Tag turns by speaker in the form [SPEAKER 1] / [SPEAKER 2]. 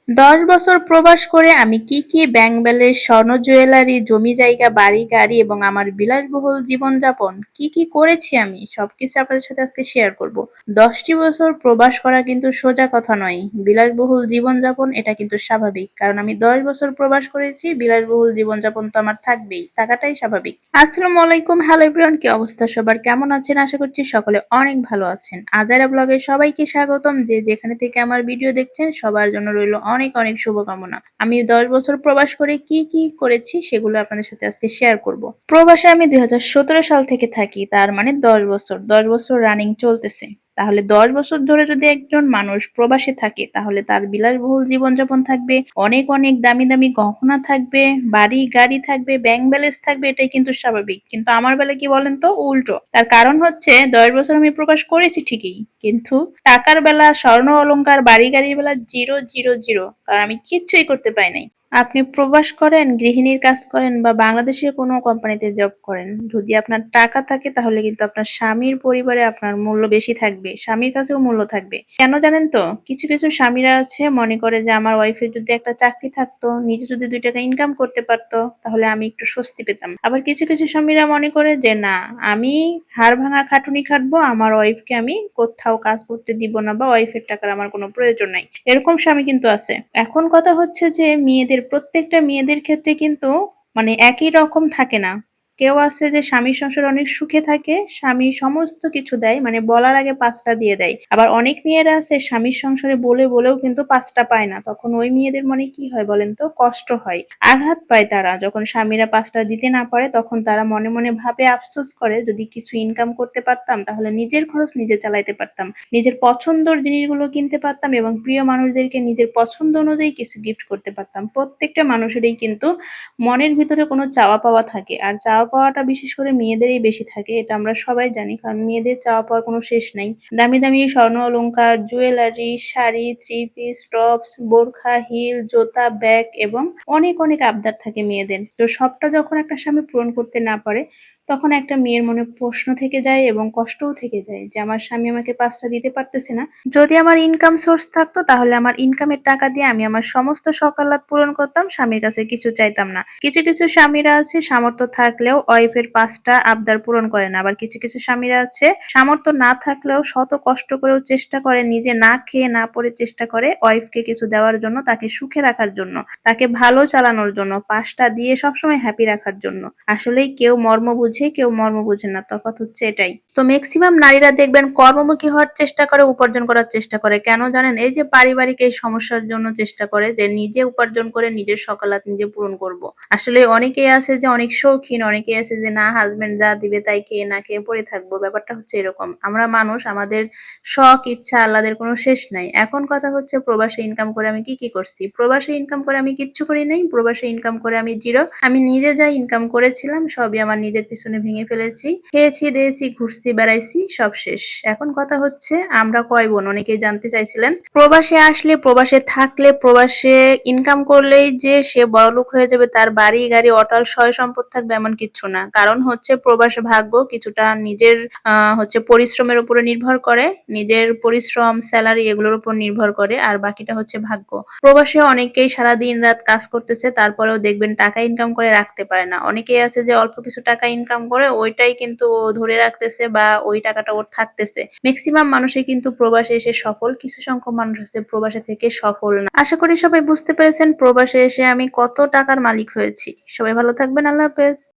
[SPEAKER 1] ১০ বছর প্রবাস করে আমি কি কি ব্যাংক ব্যালেন্স, স্বর্ণ জুয়েলারি, জমি জায়গা, বাড়ি গাড়ি এবং আমার বিলাসবহুল জীবনযাপন কি কি করেছি আমি সবকিছু আপনাদের সাথে আজকে শেয়ার করব। ১০টি বছর প্রবাস করা কিন্তু সোজা কথা নয়। বিলাসবহুল জীবনযাপন এটা কিন্তু স্বাভাবিক। কারণ আমি ১০ বছর প্রবাস করেছি, বিলাসবহুল জীবনযাপন তো আমার থাকবেই, থাকাটাই স্বাভাবিক। আসসালামু আলাইকুম, হ্যালো এভরিওয়ান, কি অবস্থা সবার, কেমন আছেন? আশা করছি সকলে অনেক ভালো আছেন। আজারা ব্লগে সবাইকে স্বাগতম। যে যেখানে থেকে আমার ভিডিও দেখছেন সবার জন্য রইল অনেক অনেক শুভকামনা। আমি ১০ বছর প্রবাস করে কি কি করেছি সেগুলো আপনাদের সাথে আজকে শেয়ার করব। প্রবাসে আমি ২০১৭ সাল থেকে থাকি, তার মানে ১০ বছর রানিং চলতেছে। তাহলে ১০ বছর ধরে যদি একজন মানুষ প্রবাসে থাকে তাহলে তার বিলাসবহুল জীবনযাপন থাকবে, অনেক অনেক দামি দামি গহনা থাকবে, বাড়ি গাড়ি থাকবে, ব্যাংক ব্যালেন্স থাকবে, এটাই কিন্তু স্বাভাবিক। কিন্তু আমার বেলা কি বলেন তো, উল্টো। তার কারণ হচ্ছে ১০ বছর আমি প্রবাস করেছি ঠিকই, কিন্তু টাকার বেলা, স্বর্ণ অলংকার, বাড়ি গাড়ির বেলা জিরো জিরো জিরো। কারণ আমি কিচ্ছুই করতে পাই নাই। আপনি প্রবাস করেন, গৃহিণীর কাজ করেন বা বাংলাদেশের কোনো কোম্পানিতে জব করেন, যদি আপনার টাকা থাকে তাহলে কিন্তু আপনার স্বামীর পরিবারে আপনার মূল্য বেশি থাকবে, স্বামীর কাছেও মূল্য থাকবে। কেন জানেন তো? কিছু কিছু স্বামীরা আছে মনে করে যে আমার ওয়াইফের যদি একটা চাকরি থাকতো, নিজে যদি ২ টাকা ইনকাম করতে পারতো তাহলে আমি একটু স্বস্তি পেতাম। আবার কিছু কিছু স্বামীরা মনে করে যে না, আমি হাড় ভাঙা খাটুনি খাটবো, আমার ওয়াইফকে আমি কোথাও কাজ করতে দিব না বা ওয়াইফের টাকার আমার কোনো প্রয়োজন নাই। এরকম স্বামী কিন্তু আছে। এখন কথা হচ্ছে যে প্রত্যেকটা মেয়েদের ক্ষেত্রে কিন্তু মানে একই রকম থাকে না। কেউ আছে যে স্বামীর সংসারে অনেক সুখে থাকে, স্বামী সমস্ত কিছু দেয়, মানে বলার আগে ৫টা দিয়ে দেয়। আবার অনেক মেয়েরা আছে স্বামীর সংসারে বলে বলেও কিন্তু ৫টা পায় না। তখন ওই মেয়েদের মনে কি হয় বলেন তো? কষ্ট হয়, আঘাত পায় তারা। যখন স্বামীরা ৫টা দিতে না পারে তখন তারা মনে মনে ভাবে, আফসোস করে, যদি কিছু ইনকাম করতে পারতাম তাহলে নিজের খরচ নিজে চালাইতে পারতাম, নিজের পছন্দর জিনিসগুলো কিনতে পারতাম এবং প্রিয় মানুষদেরকে নিজের পছন্দ অনুযায়ী কিছু গিফট করতে পারতাম। প্রত্যেকটা মানুষেরই কিন্তু মনের ভিতরে কোনো চাওয়া পাওয়া থাকে, আর চাওয়া পাওয়াটা বিশেষ করে মেয়েদেরই বেশি থাকে, এটা আমরা সবাই জানি। কারণ মেয়েদের চাওয়া পাওয়ার কোনো শেষ নাই। দামি দামি স্বর্ণ অলংকার, jewellery, sari, three piece, tops, বোরখা, হিল, জুতা, ব্যাগ এবং অনেক অনেক আবদার থাকে মেয়েদের। তো সবটা যখন একটা স্বামী পূরণ করতে না পারে তখন একটা মেয়ের মনে প্রশ্ন থেকে যায় এবং কষ্টও থেকে যায় যে আমার স্বামী আমাকে ৫টা দিতে পারতেছে না। যদি আমার ইনকাম সোর্স থাকতো তাহলে আমার ইনকামের টাকা দিয়ে আমি আমার সমস্ত শখ-আহ্লাদ পূরণ করতাম, স্বামীর কাছে কিছু চাইতাম না। কিছু কিছু স্বামীরা আছে সামর্থ্য থাকলেও ওয়াইফের ৫টা আবদার পূরণ করে না। আবার কিছু কিছু স্বামীরা আছে সামর্থ্য না থাকলেও শত কষ্ট করেও চেষ্টা করে, নিজে না খেয়ে না পরে চেষ্টা করে ওয়াইফকে কিছু দেওয়ার জন্য, তাকে সুখে রাখার জন্য, তাকে ভালো চালানোর জন্য, ৫টা দিয়ে সবসময় হ্যাপি রাখার জন্য। আসলেই কেউ মর্ম বুঝে, কেউ মর্ম বুঝে না। তফাৎ হচ্ছে এটাই। তো ম্যাক্সিমাম নারীরা দেখবেন কর্মমুখী হওয়ার চেষ্টা করে, উপার্জন করার চেষ্টা করে। কেন জানেন? এই যে পারিবারিক এই সমস্যার জন্য চেষ্টা করে যে নিজে উপার্জন করে নিজের সকালাত নিজে পূরণ করব। আসলে অনেকেই আছে যে অনেক শৌখিন, অনেকেই আছে যে না, হাজবেন্ড যা দিবে তাই খেয়ে না খেয়ে পড়ে থাকবো। ব্যাপারটা হচ্ছে এরকম। আমরা মানুষ, আমাদের শখ ইচ্ছা আহ্লাদের কোনো শেষ নাই। এখন কথা হচ্ছে প্রবাসে ইনকাম করে আমি কি কি করছি। প্রবাসে ইনকাম করে আমি কিচ্ছু করি নাই। প্রবাসে ইনকাম করে আমি জিরো। আমি নিজে যা ইনকাম করেছিলাম সবই আমার নিজের পিছনে ভেঙে ফেলেছি। খেয়েছি, দিয়েছি, ঘুরছি, বেড়াইছি, সব শেষ। এখন কথা হচ্ছে আমরা কয় বোন, অনেকেই জানতে চাইছিলেন। প্রবাসে আসলে, প্রবাসে থাকলে, প্রবাসে ইনকাম করলেই যে সে বড়লোক হয়ে যাবে, তার বাড়ি গাড়ি অটল সয় সম্পদ থাকবে এমন কিচ্ছু না। কারণ হচ্ছে প্রবাসে ভাগ্য কিছুটা নিজের হচ্ছে পরিশ্রমের উপরে নির্ভর করে, নিজের পরিশ্রম, স্যালারি এগুলোর উপর নির্ভর করে, আর বাকিটা হচ্ছে ভাগ্য। প্রবাসে অনেকেই সারা দিন রাত কাজ করতেছে, তারপরেও দেখবেন টাকা ইনকাম করে রাখতে পারে না। অনেকেই আছে যে অল্প কিছু টাকা ইনকাম করে ওইটাই কিন্তু ও ধরে রাখতেছে বা ওই টাকাটা ওর থাকতেছে। ম্যাক্সিমাম মানুষই কিন্তু প্রবাসে এসে সফল, কিছু সংখ্যক মানুষ আছে প্রবাসে থেকে সফল না। আশা করি সবাই বুঝতে পেরেছেন প্রবাসে এসে আমি কত টাকার মালিক হয়েছি। সবাই ভালো থাকবেন, আল্লাহ হাফেজ।